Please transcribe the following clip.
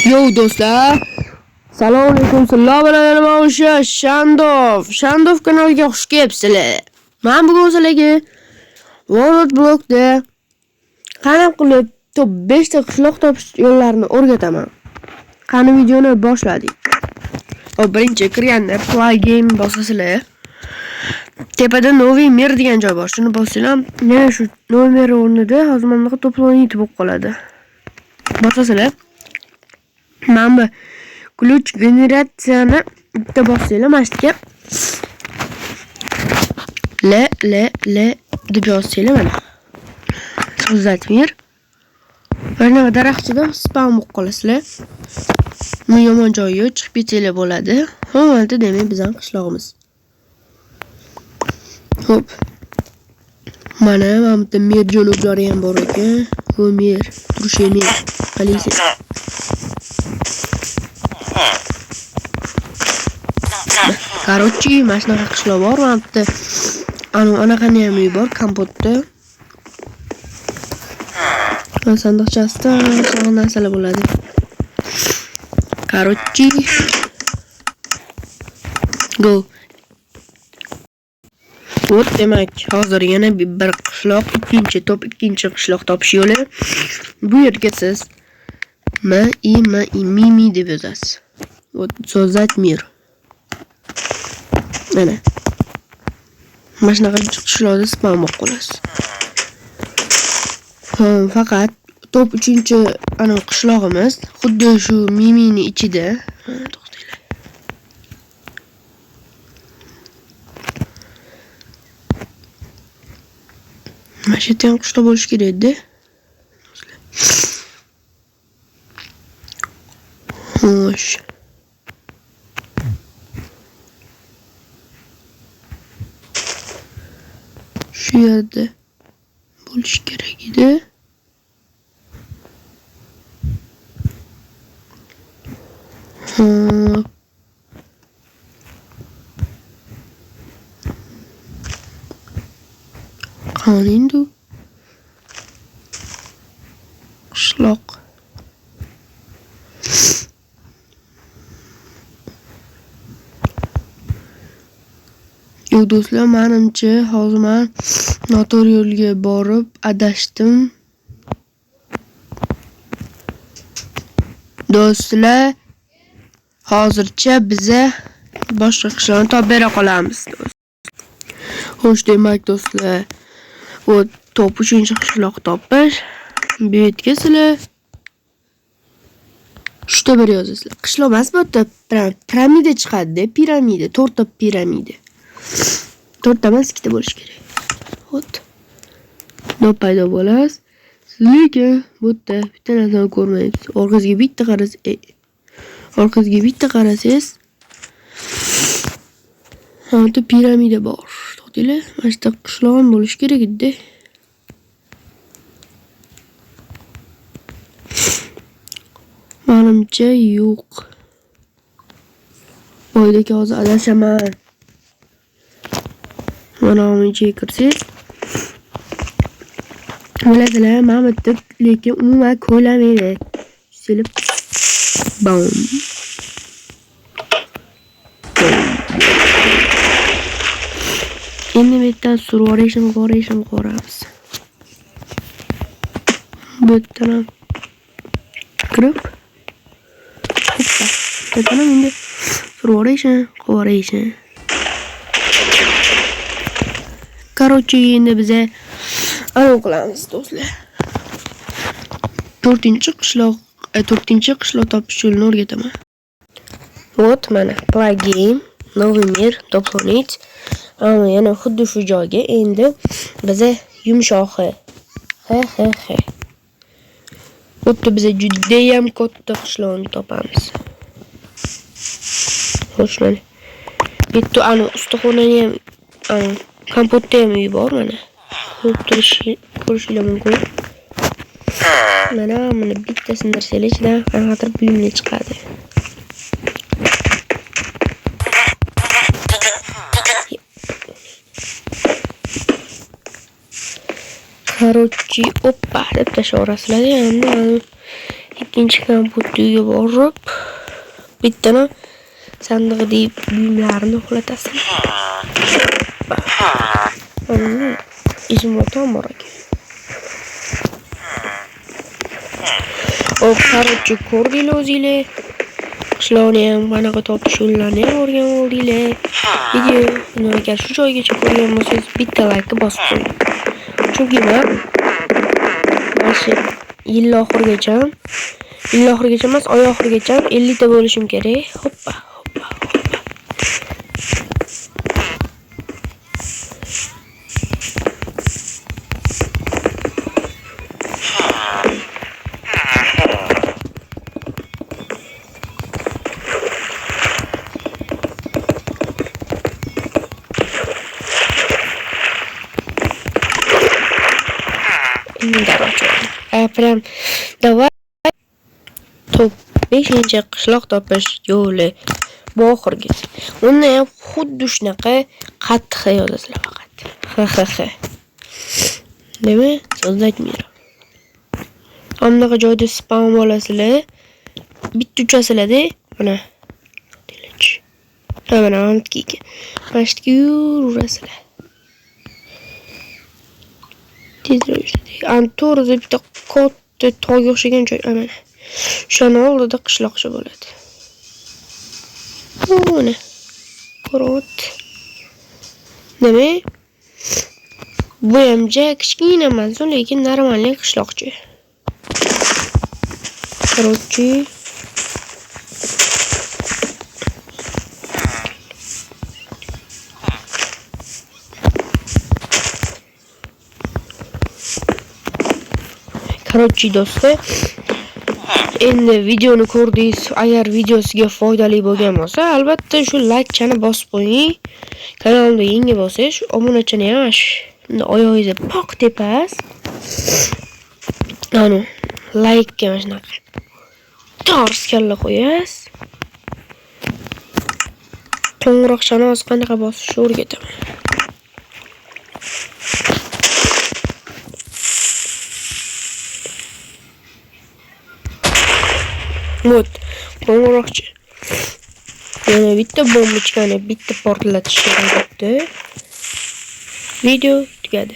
Yo do'stlar, assalomu alaykum. Sizlar bilan men o'sha Shandov kanaliga xush kelibsizlar. Men bugun sizlarga World Block'da qanday qilib top 5 ta qishloq topish yo'llarini o'rgataman. Qani videoni boshladik. Birinchi kirganda play game bosasizlar. Tepada Novi Mir degan joy bor. Shuni bossanglar, mana shu Novi Mir o'rnida hozir mana to'planib bo'lib qoladi. Bosasizlar. Mana bu ключ generatsiyani bitta bossanglar, mana shu le deb yozsanglar mana. So'zlat Mir. Mana daraxtida spam bo'lib qolasizlar. Bu yomon joyi yo'q, chiqib ketinglar bo'ladi. Hozirda demak bizning qishlog'imiz. Hop. Mana bitta Mir jo'nublari ham bor ekan. Bu Mir, turishi Mir. Qalisi. Короче, mana shunaqa qishloq bor, mana bitta anaqani ham uy bor, kompotda. Sandiqchasida sog'in narsalar bo'ladi. Короче, go. Вот, demak, hozir yana bir qishloq, ikkinchi qishloq topish yo'li. Bu yerga siz Mimi deb yozasiz. Вот, so'zat Mir. Mana. Mana shunaqa qishloqda spam bo'lib qolasiz. Faqat top 3-chi qishlog'imiz xuddi shu Mimini ichida. To'xtanglar. Mana shu yerda qishloq bo'lish kerak-da. Xo'sh. Shu yerda bo'lish kerak edi. Qanday qishloq. Yo do'stlar, menimcha hozir men noto'g'ri yo'lga borib adashdim. Do'stlar, hozircha biza boshqa qishloqni topib bera qolamiz. Xo'sh, demak do'stlar, bu top 3-chi qishloq topish. Bu yerga sizlar 3 ta bir yozasizlar. Qishloq emas, bu yerda piramida chiqadi-da, piramida, 4 ta piramida. 4 ta emas, 2 ta bo'lish kerak. Hop. Dop paydo bo'lasiz. Lekin bu yerda bitta narsani ko'rmaysiz. Orqasiga bitta qarasangiz, hamda piramida bor. To'xtanglar, mana shu qishloq ham bo'lish kerak edi. Menimcha yo'q. Boydagi hozir adashaman. Mana bunga kirsangiz, bilasizlar, men bitta lekin umuman ko'lamaydi. Silib bom. Endi bitta survation ko'ramiz. Bu yerdan kirib, hoppa, endi survation. Короче, endi biza anaqa qilamiz do'stlar. 4-chi qishloq topish yo'lini o'rgataman. Вот, mana play game, Novi Mir, to'planit. Yana xuddi shu joyga endi biza yumshoqi. Xuddi biza juda ham katta qishloqni topamiz. Xo'sh, mana. Bitta ustaxonani ham kompotda ham uy bor mana. Ko'rishinglar mumkin. Mana bitta sindirsanglar ichidan qanaqadir buyumlar chiqadi. Короче, oppa deb tashlaverasizlar. ikkinchi kompyuterga borib bittani sandig'idagi buyumlarini uxlatasan. Mana izmotam bor ekan. Qarorchi ko'rdinglar o'zinglar. Qishloqni ham qanaqa topish yo'llarini ham o'rganib oldinglar. Video agar shu joygacha ko'rgan bo'lsangiz bitta like bosib qo'ying. Chunki men shu yil oxirigacha emas, oy oxirigacha 50 ta bo'lishim kerak. Hoppa. Прям давай top 5-chi qishloq topish yo'li bu oxirgisi. Uni ham xuddi shunaqa qattiq yozasizlar faqat. Nima? So'z aytmayman. Hamma joyda spam olasizlar. Bitta uchasizlar-da, mana. Mana antiki. Pastga yurasizlar. Antorda bitta katta tog'ga o'xshagan joy mana. O'shani oldida qishloqcha bo'ladi. Mana. Ko'rot. Nima? Bu ham kichkina emas, lekin normalniy qishloqcha. Короче, do'stlar, endi videoni ko'rdingiz. Agar videosiga foydali bo'lgan bo'lsa, albatta shu like-chani bosib qo'ying. Kanalimda yangi bo'lsangiz, obunachani ham oyog'ingizga poq tepas. Ana, like-ga mana shunaqa tors kalla qo'yasiz. Qo'ng'iroqchani hozir qanaqa bosishni o'rgataman. Вот, qo'ng'iroqchi. Yana bitta bombochkani bitta portlatish kerak. Video tugadi.